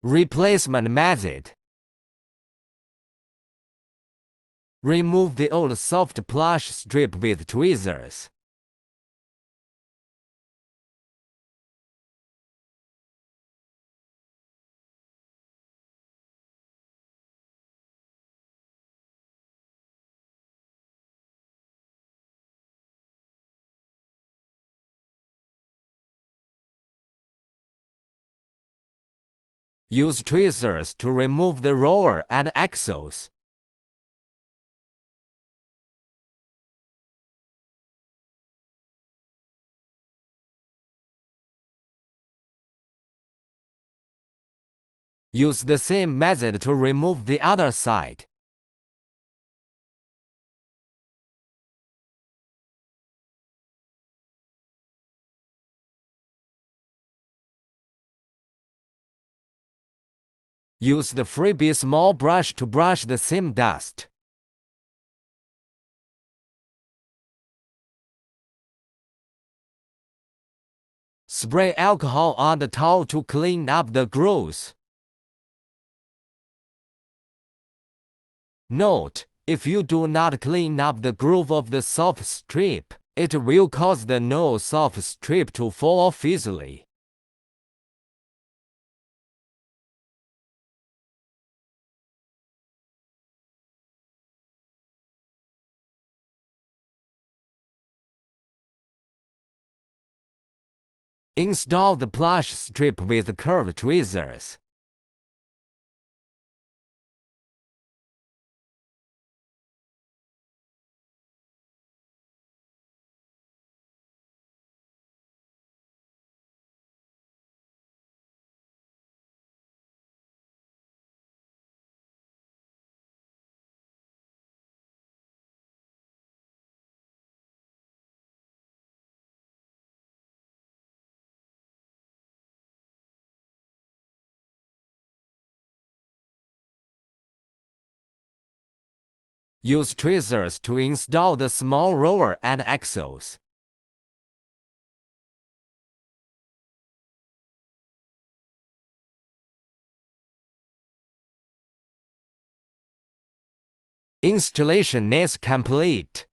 Replacement method. Remove the old soft plush strip with tweezers. Use tweezers to remove the roller and axles. Use the same method to remove the other side. Use the freebie small brush to brush the seam dust. Spray alcohol on the towel to clean up the grooves. Note: if you do not clean up the groove of the soft strip, it will cause the no soft strip to fall off easily. Install the plush strip with curved tweezers. Use tweezers to install the small roller and axles. Installation is complete.